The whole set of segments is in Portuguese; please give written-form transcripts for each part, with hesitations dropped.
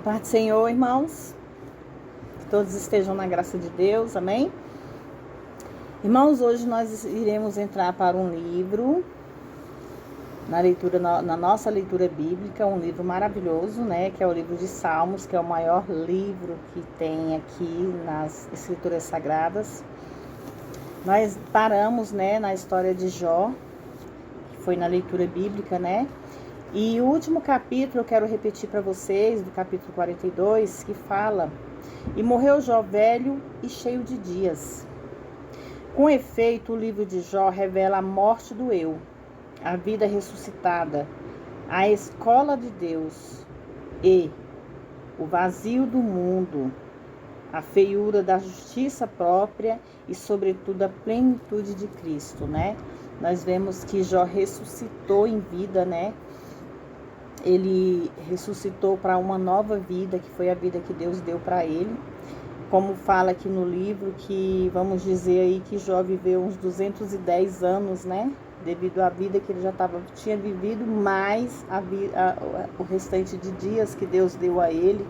Paz do Senhor, irmãos. Que todos estejam na graça de Deus, amém? Irmãos, hoje nós iremos entrar para um livro, na nossa leitura bíblica, um livro maravilhoso, né? Que é o livro de Salmos, que é o maior livro que tem aqui nas Escrituras Sagradas. Nós paramos, né, na história de Jó, que foi na leitura bíblica, né? E o último capítulo eu quero repetir para vocês, do capítulo 42, que fala: E morreu Jó velho e cheio de dias. Com efeito, o livro de Jó revela a morte do eu, a vida ressuscitada, a escola de Deus e o vazio do mundo, a feiura da justiça própria e, sobretudo, a plenitude de Cristo, né? Nós vemos que Jó ressuscitou em vida, né? Ele ressuscitou para uma nova vida, que foi a vida que Deus deu para ele. Como fala aqui no livro, que vamos dizer aí que Jó viveu uns 210 anos, né? Devido à vida que ele já tinha vivido, mais o restante de dias que Deus deu a ele.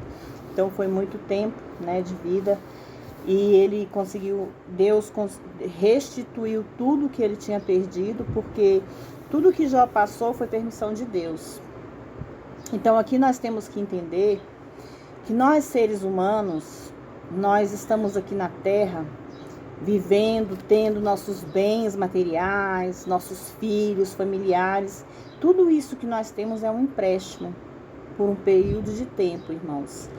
Então foi muito tempo, né, de vida. E ele conseguiu, Deus restituiu tudo que ele tinha perdido, porque tudo que Jó passou foi permissão de Deus. Então aqui nós temos que entender que nós, seres humanos, nós estamos aqui na Terra, vivendo, tendo nossos bens materiais, nossos filhos, familiares. Tudo isso que nós temos é um empréstimo por um período de tempo, irmãos.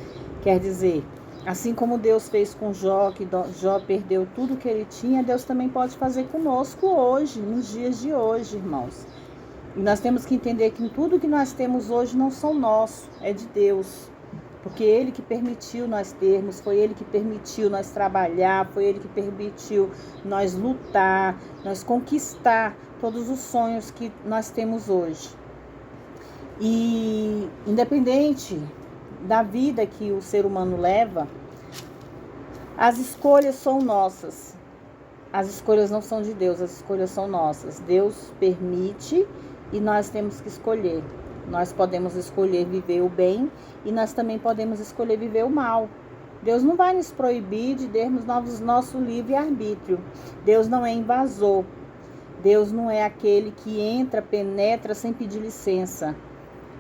Quer dizer, assim como Deus fez com Jó, que Jó perdeu tudo que ele tinha, Deus também pode fazer conosco hoje, nos dias de hoje, irmãos. E nós temos que entender que tudo que nós temos hoje não são nosso, é de Deus. Porque Ele que permitiu nós termos, foi Ele que permitiu nós trabalhar, foi Ele que permitiu nós lutar, nós conquistar todos os sonhos que nós temos hoje. E independente da vida que o ser humano leva, as escolhas são nossas. As escolhas não são de Deus, as escolhas são nossas. Deus permite e nós temos que escolher. Nós podemos escolher viver o bem e nós também podemos escolher viver o mal. Deus não vai nos proibir de termos nosso livre-arbítrio. Deus não é invasor. Deus não é aquele que entra, penetra sem pedir licença.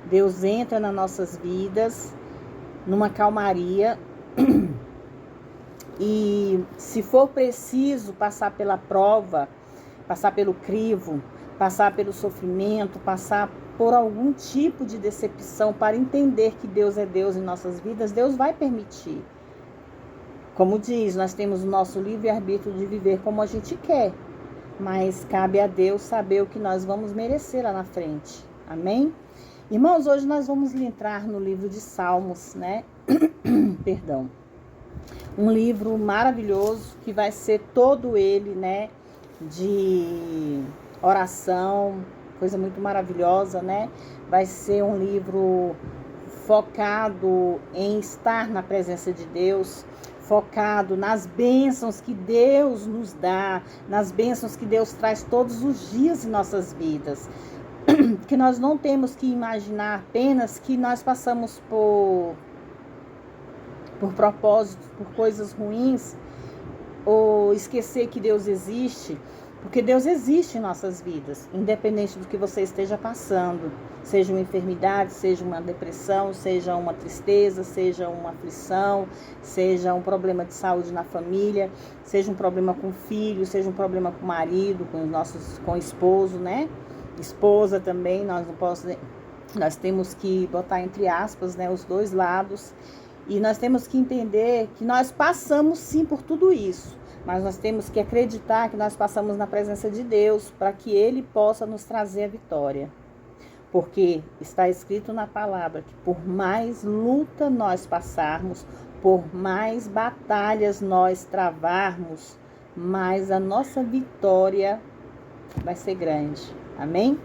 Deus entra nas nossas vidas numa calmaria e, se for preciso passar pela prova, passar pelo crivo, passar pelo sofrimento, passar por algum tipo de decepção para entender que Deus é Deus em nossas vidas, Deus vai permitir. Como diz, nós temos o nosso livre-arbítrio de viver como a gente quer, mas cabe a Deus saber o que nós vamos merecer lá na frente. Amém? Irmãos, hoje nós vamos entrar no livro de Salmos, né? Perdão. Um livro maravilhoso que vai ser todo ele, né, de oração, coisa muito maravilhosa, né? Vai ser um livro focado em estar na presença de Deus, focado nas bênçãos que Deus nos dá, nas bênçãos que Deus traz todos os dias em nossas vidas. Que nós não temos que imaginar apenas que nós passamos por propósitos, por coisas ruins, ou esquecer que Deus existe, porque Deus existe em nossas vidas, independente do que você esteja passando, seja uma enfermidade, seja uma depressão, seja uma tristeza, seja uma aflição, seja um problema de saúde na família, seja um problema com o filho, seja um problema com o marido, com o esposo, né? Esposa também, nós temos que botar entre aspas, né, os dois lados. E nós temos que entender que nós passamos sim por tudo isso, mas nós temos que acreditar que nós passamos na presença de Deus para que Ele possa nos trazer a vitória. Porque está escrito na palavra que por mais luta nós passarmos, por mais batalhas nós travarmos, mais a nossa vitória vai ser grande. Amém?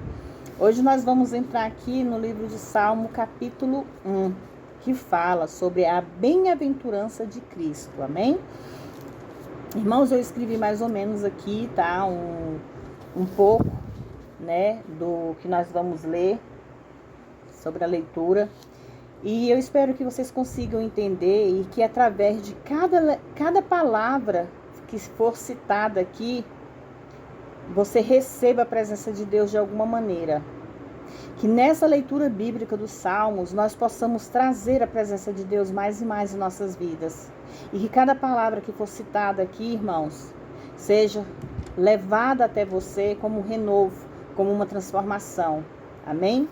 Hoje nós vamos entrar aqui no livro de Salmo, capítulo 1. Que fala sobre a bem-aventurança de Cristo, amém? Irmãos, eu escrevi mais ou menos aqui, tá? Um pouco, né, do que nós vamos ler sobre a leitura. E eu espero que vocês consigam entender e que através de cada palavra que for citada aqui, você receba a presença de Deus de alguma maneira. Que nessa leitura bíblica dos Salmos, nós possamos trazer a presença de Deus mais e mais em nossas vidas. E que cada palavra que for citada aqui, irmãos, seja levada até você como um renovo, como uma transformação. Amém?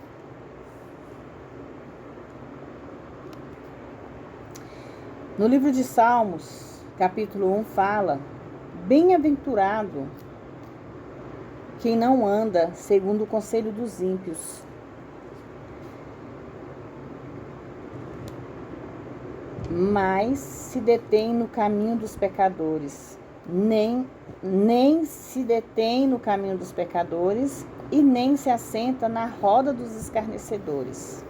No livro de Salmos, capítulo 1, fala: bem-aventurado quem não anda segundo o conselho dos ímpios, mas se detém no caminho dos pecadores, nem se detém no caminho dos pecadores e nem se assenta na roda dos escarnecedores.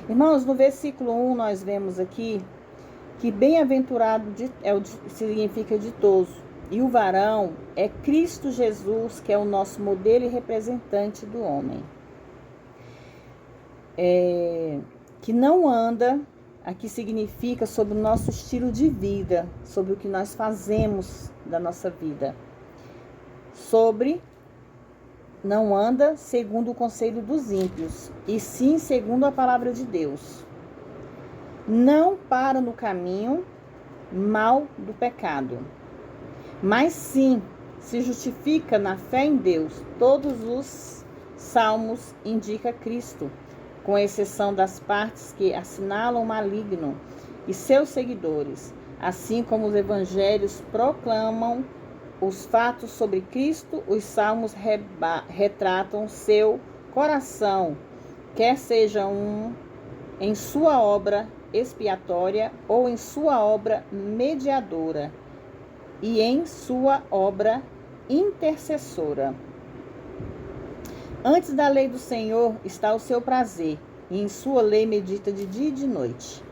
Irmãos, no versículo 1 nós vemos aqui que bem-aventurado significa ditoso, e o varão é Cristo Jesus, que é o nosso modelo e representante do homem. Que não anda, aqui significa sobre o nosso estilo de vida, sobre o que nós fazemos da nossa vida. Não anda segundo o conselho dos ímpios, e sim segundo a palavra de Deus. Não para no caminho mal do pecado, mas sim se justifica na fé em Deus. Todos os salmos indicam Cristo, com exceção das partes que assinalam o maligno e seus seguidores, assim como os evangelhos proclamam os fatos sobre Cristo. Os salmos retratam seu coração, quer seja em sua obra expiatória ou em sua obra mediadora e em sua obra intercessora. Antes da lei do Senhor está o seu prazer, e em sua lei medita de dia e de noite.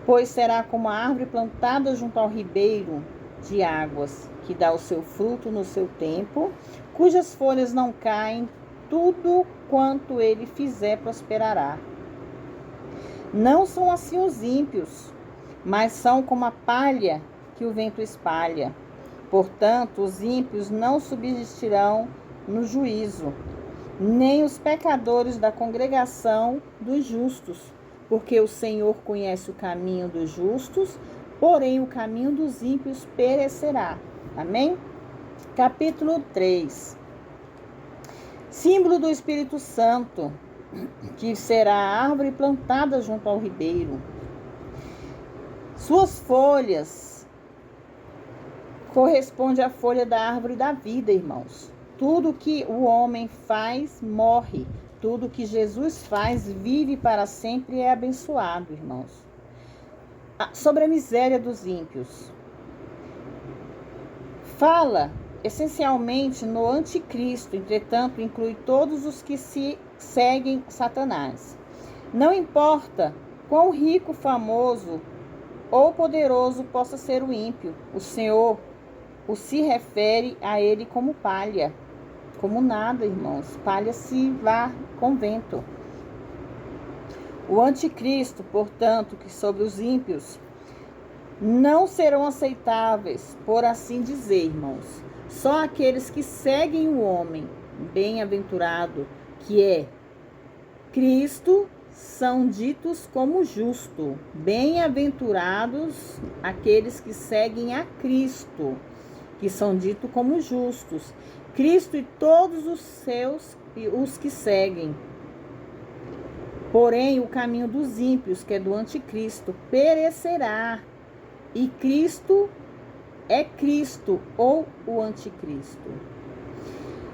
Pois será como a árvore plantada junto ao ribeiro de águas, que dá o seu fruto no seu tempo, cujas folhas não caem, tudo quanto ele fizer prosperará. Não são assim os ímpios, mas são como a palha que o vento espalha. Portanto, os ímpios não subsistirão no juízo, nem os pecadores da congregação dos justos, porque o Senhor conhece o caminho dos justos, porém o caminho dos ímpios perecerá. Amém? Capítulo 3. Símbolo do Espírito Santo, que será a árvore plantada junto ao ribeiro. Suas folhas correspondem à folha da árvore da vida, irmãos. Tudo que o homem faz, morre. Tudo que Jesus faz, vive para sempre e é abençoado, irmãos. Sobre a miséria dos ímpios. Fala essencialmente no anticristo, entretanto, inclui todos os que se seguem Satanás. Não importa quão rico, famoso ou poderoso possa ser o ímpio, o Senhor se refere a ele como palha, como nada, irmãos. Palha se vá com vento. O anticristo, portanto, que sobre os ímpios não serão aceitáveis, por assim dizer, irmãos. Só aqueles que seguem o homem bem-aventurado, que é Cristo, são ditos como justo. Bem-aventurados aqueles que seguem a Cristo, que são ditos como justos. Cristo e todos os que seguem. Porém, o caminho dos ímpios, que é do anticristo, perecerá. E Cristo é Cristo ou o anticristo.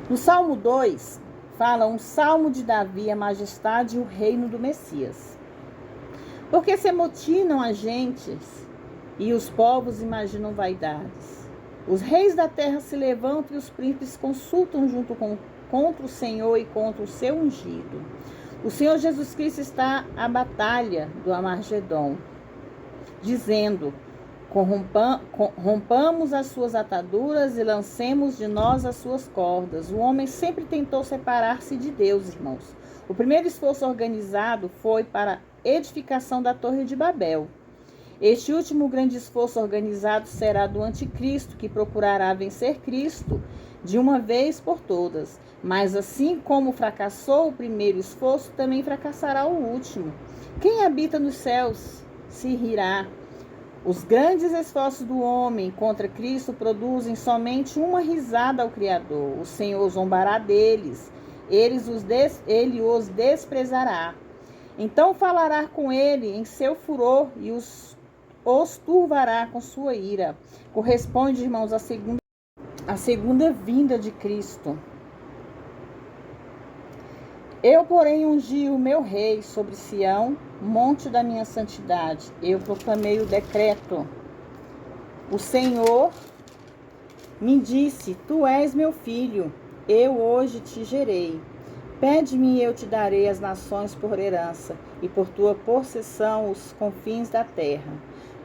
No Salmo 2, fala um salmo de Davi, a majestade e o reino do Messias. Porque se amotinam as gentes e os povos imaginam vaidades. Os reis da terra se levantam e os príncipes consultam contra o Senhor e contra o seu ungido. O Senhor Jesus Cristo está à batalha do Armagedon, dizendo: rompamos as suas ataduras e lancemos de nós as suas cordas. O homem sempre tentou separar-se de Deus, irmãos. O primeiro esforço organizado foi para a edificação da Torre de Babel. Este último grande esforço organizado será do anticristo, que procurará vencer Cristo de uma vez por todas. Mas assim como fracassou o primeiro esforço, também fracassará o último. Quem habita nos céus se rirá. Os grandes esforços do homem contra Cristo produzem somente uma risada ao Criador. O Senhor zombará deles, ele os desprezará. Então falará com ele em seu furor e os turvará com sua ira. Corresponde, irmãos, à segunda vinda de Cristo. Eu, porém, ungi o meu rei sobre Sião, monte da minha santidade. Eu proclamei o decreto. O Senhor me disse: Tu és meu filho, eu hoje te gerei. Pede-me e eu te darei as nações por herança, e por tua possessão os confins da terra.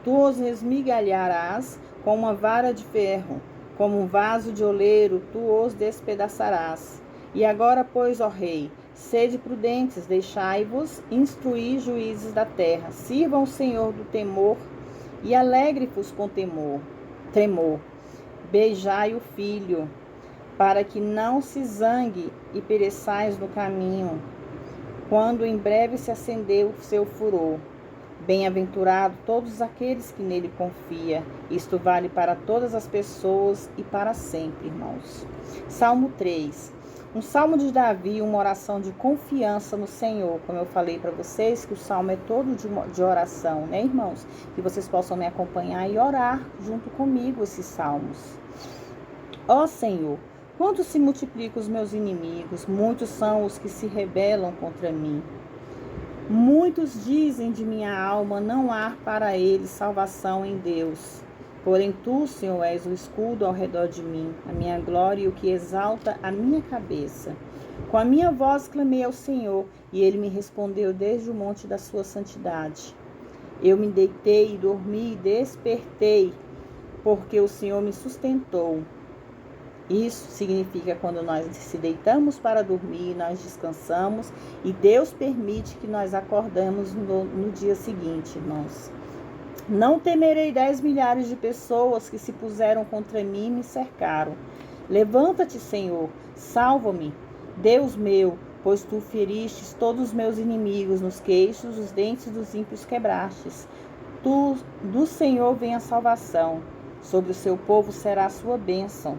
Tu os esmigalharás com uma vara de ferro, como um vaso de oleiro, tu os despedaçarás. E agora, pois, ó rei, sede prudentes, deixai-vos instruir juízes da terra. Sirvam o Senhor do temor e alegre-vos com tremor. Beijai o filho, para que não se zangue e pereçais no caminho, quando em breve se acender o seu furor. Bem-aventurado todos aqueles que nele confiam. Isto vale para todas as pessoas e para sempre, irmãos. Salmo 3. Um salmo de Davi, uma oração de confiança no Senhor. Como eu falei para vocês, que o salmo é todo de oração, né, irmãos? Que vocês possam me acompanhar e orar junto comigo esses salmos. Ó Senhor, quanto se multiplicam os meus inimigos, muitos são os que se rebelam contra mim. Muitos dizem de minha alma, não há para eles salvação em Deus. Porém tu, Senhor, és o escudo ao redor de mim, a minha glória e o que exalta a minha cabeça. Com a minha voz clamei ao Senhor, e ele me respondeu desde o monte da sua santidade. Eu me deitei e dormi e despertei, porque o Senhor me sustentou. Isso significa quando nós se deitamos para dormir, nós descansamos e Deus permite que nós acordamos no dia seguinte, irmãos. Não temerei 10 milhares de pessoas que se puseram contra mim e me cercaram. Levanta-te, Senhor, salva-me, Deus meu, pois tu feristes todos os meus inimigos, nos queixos, os dentes dos ímpios quebrastes. Do Senhor vem a salvação, sobre o seu povo será a sua bênção.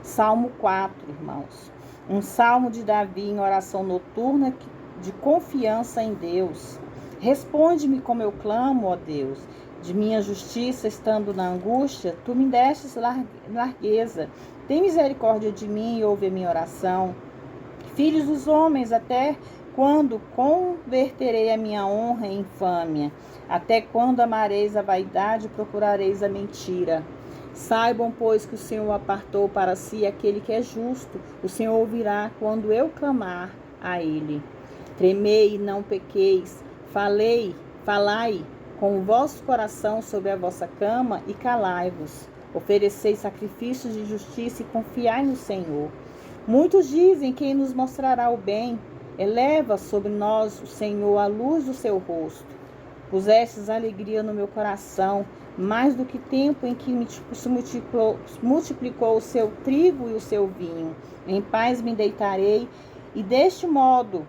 Salmo 4, irmãos. Um salmo de Davi em oração noturna de confiança em Deus. Responde-me como eu clamo, ó Deus. De minha justiça, estando na angústia, tu me destes largueza. Tem misericórdia de mim e ouve a minha oração. Filhos dos homens, até quando converterei a minha honra em infâmia? Até quando amareis a vaidade e procurareis a mentira? Saibam, pois, que o Senhor apartou para si aquele que é justo. O Senhor ouvirá quando eu clamar a ele. Tremei e não pequeis. Falai com o vosso coração sobre a vossa cama e calai-vos. Oferecei sacrifícios de justiça e confiai no Senhor. Muitos dizem: quem nos mostrará o bem? Eleva sobre nós, o Senhor, a luz do seu rosto. Pusestes alegria no meu coração, mais do que tempo em que se multiplicou o seu trigo e o seu vinho. Em paz me deitarei e deste modo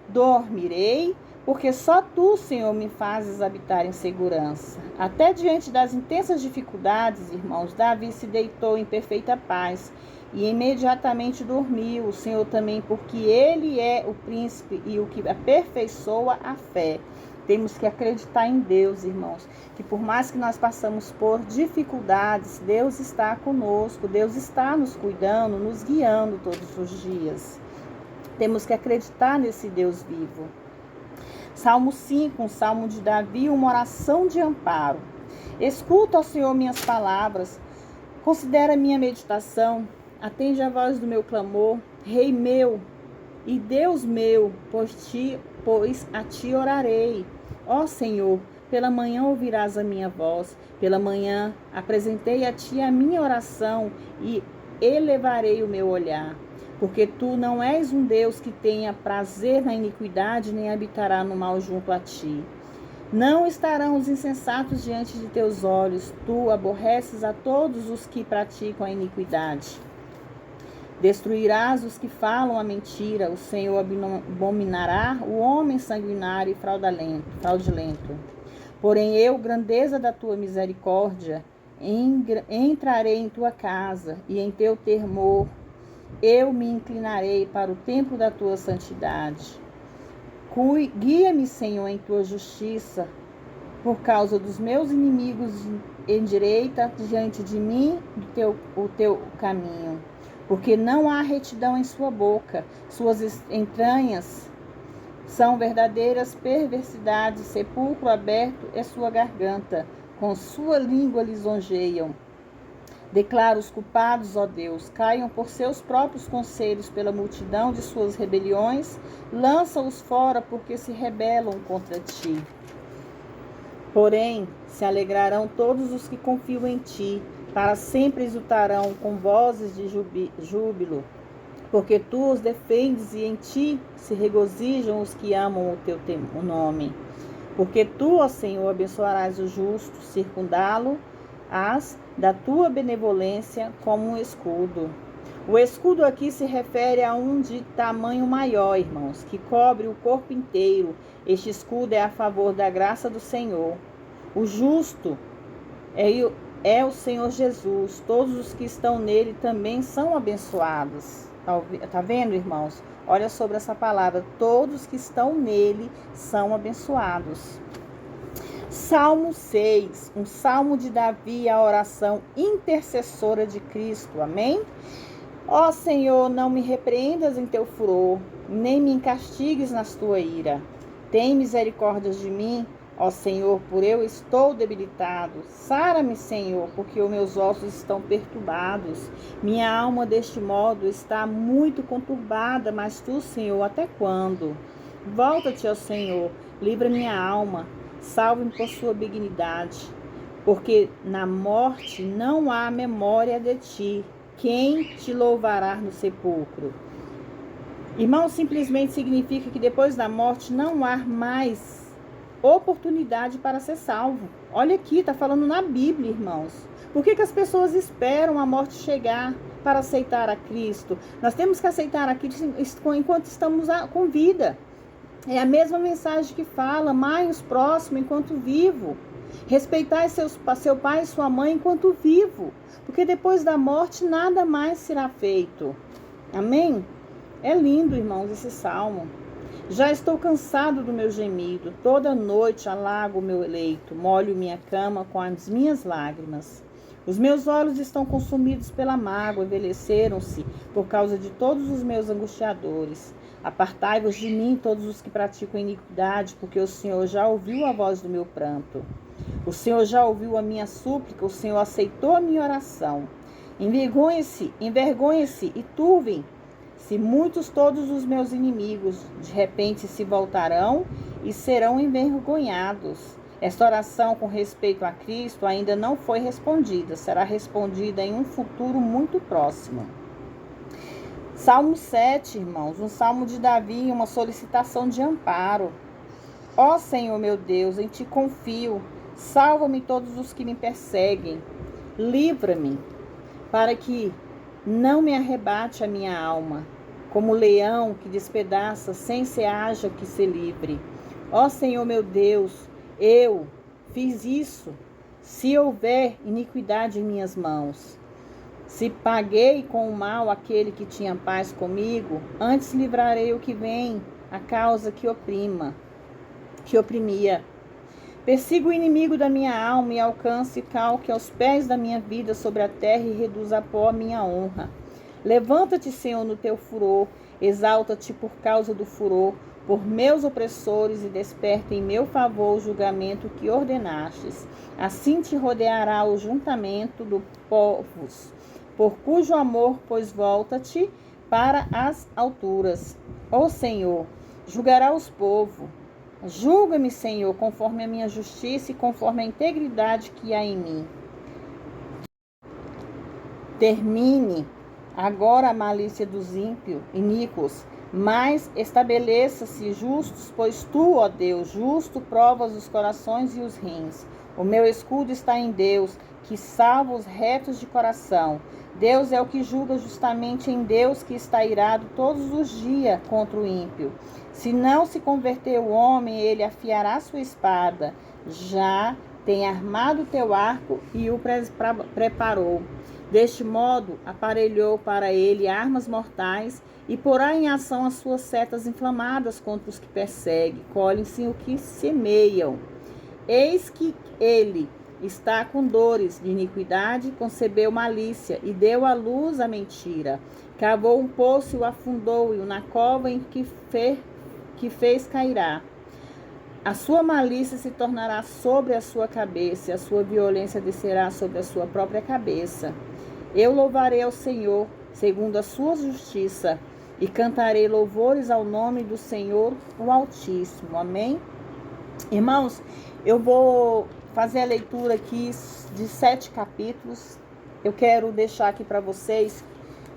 dormirei, porque só tu, Senhor, me fazes habitar em segurança. Até diante das intensas dificuldades, irmãos, Davi se deitou em perfeita paz e imediatamente dormiu. O Senhor também, porque ele é o príncipe e o que aperfeiçoa a fé. Temos que acreditar em Deus, irmãos, que por mais que nós passamos por dificuldades, Deus está conosco, Deus está nos cuidando, nos guiando todos os dias. Temos que acreditar nesse Deus vivo. Salmo 5, um salmo de Davi, uma oração de amparo. Escuta, ó Senhor, minhas palavras, considera minha meditação, atende a voz do meu clamor, Rei meu e Deus meu, pois a ti orarei. Ó Senhor, pela manhã ouvirás a minha voz, pela manhã apresentei a ti a minha oração e elevarei o meu olhar. porque tu não és um Deus que tenha prazer na iniquidade, nem habitará no mal junto a ti. Não estarão os insensatos diante de teus olhos, tu aborreces a todos os que praticam a iniquidade. Destruirás os que falam a mentira, o Senhor abominará o homem sanguinário e fraudulento. Porém eu, grandeza da tua misericórdia, entrarei em tua casa, e em teu temor eu me inclinarei para o templo da tua santidade. Guia-me, Senhor, em tua justiça, por causa dos meus inimigos, endireita diante de mim o teu caminho. Porque não há retidão em sua boca, suas entranhas são verdadeiras perversidades, sepulcro aberto é sua garganta, com sua língua lisonjeiam. Declara os culpados, ó Deus, caiam por seus próprios conselhos pela multidão de suas rebeliões, lança-os fora porque se rebelam contra ti. Porém, se alegrarão todos os que confiam em ti, para sempre exultarão com vozes de júbilo, porque tu os defendes e em ti se regozijam os que amam o teu nome. Porque tu, ó Senhor, abençoarás o justo, circundá-lo-ás da tua benevolência como um escudo. O escudo aqui se refere a um de tamanho maior, irmãos, que cobre o corpo inteiro. Este escudo é a favor da graça do Senhor. O justo é o Senhor Jesus. Todos os que estão nele também são abençoados. Tá vendo, irmãos? Olha sobre essa palavra. Todos que estão nele são abençoados. Salmo 6, um salmo de Davi, a oração intercessora de Cristo. Amém? Ó Senhor, não me repreendas em teu furor, nem me castigues na tua ira. Tem misericórdia de mim, ó Senhor, por eu estou debilitado. Sara-me, Senhor, porque os meus ossos estão perturbados. Minha alma deste modo está muito conturbada, mas tu, Senhor, até quando? Volta-te, ó Senhor, livra minha alma. Salve-me por sua benignidade, porque na morte não há memória de ti. Quem te louvará no sepulcro? Irmão, simplesmente significa que depois da morte não há mais oportunidade para ser salvo. Olha aqui, está falando na Bíblia, irmãos. Por que as pessoas esperam a morte chegar para aceitar a Cristo? Nós temos que aceitar a Cristo enquanto estamos com vida. É a mesma mensagem que fala: amai os próximos enquanto vivo. Respeitai seu pai e sua mãe enquanto vivo. Porque depois da morte nada mais será feito. Amém? É lindo, irmãos, esse salmo. Já estou cansado do meu gemido. Toda noite alago o meu leito. Molho minha cama com as minhas lágrimas. Os meus olhos estão consumidos pela mágoa, envelheceram-se por causa de todos os meus angustiadores. Apartai-vos de mim, todos os que praticam iniquidade, porque o Senhor já ouviu a voz do meu pranto. O Senhor já ouviu a minha súplica, o Senhor aceitou a minha oração. Envergonhe-se e turvem-se muitos todos os meus inimigos. De repente se voltarão e serão envergonhados. Esta oração com respeito a Cristo ainda não foi respondida, será respondida em um futuro muito próximo. Salmo 7, irmãos, um salmo de Davi, uma solicitação de amparo. Ó Senhor meu Deus, em ti confio, salva-me todos os que me perseguem, livra-me, para que não me arrebate a minha alma, como leão que despedaça, sem se haja que se livre. Ó Senhor meu Deus, eu fiz isso, se houver iniquidade em minhas mãos. Se paguei com o mal aquele que tinha paz comigo, antes livrarei o que vem, a causa que oprimia. Persiga o inimigo da minha alma e alcance e calque aos pés da minha vida sobre a terra e reduza a pó a minha honra. Levanta-te, Senhor, no teu furor, exalta-te por causa do furor, por meus opressores, e desperta em meu favor o julgamento que ordenastes. Assim te rodeará o juntamento dos povos, por cujo amor, pois volta-te para as alturas. Ó Senhor, julgará os povos. Julga-me, Senhor, conforme a minha justiça e conforme a integridade que há em mim. Termine agora a malícia dos ímpios, iníquos, mas estabeleça-se justos, pois tu, ó Deus, justo, provas os corações e os rins. O meu escudo está em Deus, que salva os retos de coração. Deus é o que julga justamente, em Deus que está irado todos os dias contra o ímpio. Se não se converter o homem, ele afiará sua espada. Já tem armado o teu arco e o preparou. Deste modo, aparelhou para ele armas mortais e porá em ação as suas setas inflamadas contra os que perseguem. Colhem-se o que semeiam. Eis que ele está com dores de iniquidade, concebeu malícia e deu à luz a mentira. Cavou um poço e o afundou, e na cova em que fez cairá. A sua malícia se tornará sobre a sua cabeça, e a sua violência descerá sobre a sua própria cabeça. Eu louvarei ao Senhor, segundo a sua justiça, e cantarei louvores ao nome do Senhor, o Altíssimo. Amém? Irmãos, eu vou fazer a leitura aqui de 7 capítulos. Eu quero deixar aqui para vocês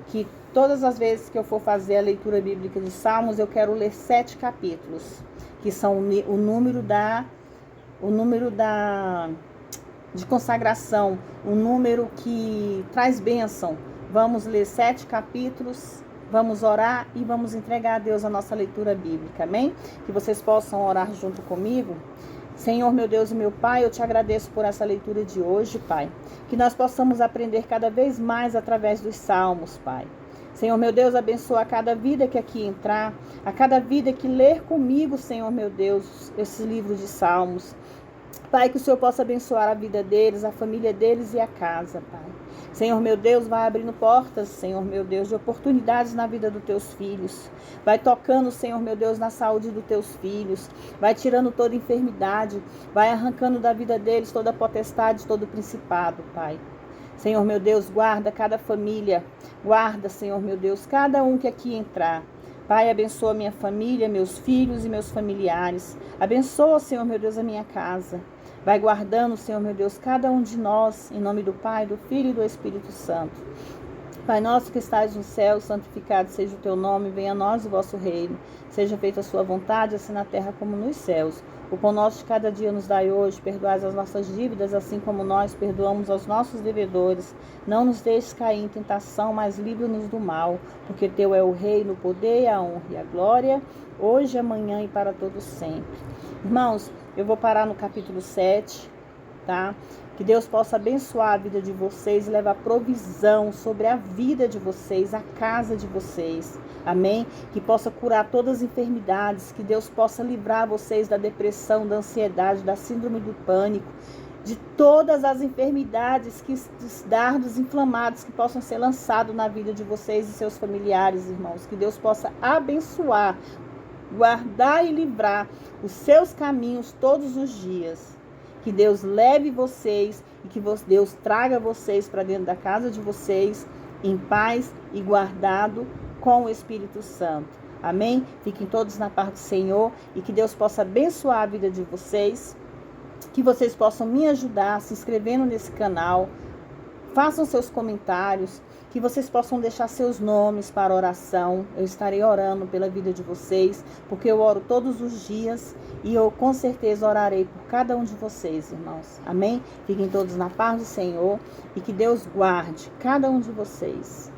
que todas as vezes que eu for fazer a leitura bíblica de Salmos, eu quero ler 7 capítulos, que são o número de consagração, um número que traz bênção. Vamos ler 7 capítulos, vamos orar e vamos entregar a Deus a nossa leitura bíblica, amém? Que vocês possam orar junto comigo. Senhor, meu Deus e meu Pai, eu te agradeço por essa leitura de hoje, Pai. Que nós possamos aprender cada vez mais através dos salmos, Pai. Senhor, meu Deus, abençoa a cada vida que aqui entrar, a cada vida que ler comigo, Senhor, meu Deus, esse livro de salmos. Pai, que o Senhor possa abençoar a vida deles, a família deles e a casa, Pai. Senhor, meu Deus, vai abrindo portas, Senhor, meu Deus, de oportunidades na vida dos teus filhos. Vai tocando, Senhor, meu Deus, na saúde dos teus filhos. Vai tirando toda enfermidade. Vai arrancando da vida deles toda potestade, todo principado, Pai. Senhor, meu Deus, guarda cada família. Guarda, Senhor, meu Deus, cada um que aqui entrar. Pai, abençoa minha família, meus filhos e meus familiares. Abençoa, Senhor, meu Deus, a minha casa. Vai guardando, Senhor, meu Deus, cada um de nós, em nome do Pai, do Filho e do Espírito Santo. Pai nosso que estás no céu, santificado seja o teu nome, venha a nós o vosso reino. Seja feita a sua vontade, assim na terra como nos céus. O pão nosso de cada dia nos dai hoje, perdoai as nossas dívidas, assim como nós perdoamos aos nossos devedores. Não nos deixes cair em tentação, mas livra-nos do mal, porque teu é o reino, o poder, a honra e a glória, hoje, amanhã e para todos sempre. Irmãos, eu vou parar no capítulo 7, tá? Que Deus possa abençoar a vida de vocês e levar provisão sobre a vida de vocês, a casa de vocês. Amém? Que possa curar todas as enfermidades, que Deus possa livrar vocês da depressão, da ansiedade, da síndrome do pânico, de todas as enfermidades, dos dardos inflamados que possam ser lançados na vida de vocês e seus familiares, irmãos. Que Deus possa abençoar, guardar e livrar os seus caminhos todos os dias. Que Deus leve vocês e que Deus traga vocês para dentro da casa de vocês em paz e guardado com o Espírito Santo. Amém? Fiquem todos na paz do Senhor e que Deus possa abençoar a vida de vocês. Que vocês possam me ajudar se inscrevendo nesse canal. Façam seus comentários, que vocês possam deixar seus nomes para oração. Eu estarei orando pela vida de vocês, porque eu oro todos os dias e eu com certeza orarei por cada um de vocês, irmãos. Amém? Fiquem todos na paz do Senhor e que Deus guarde cada um de vocês.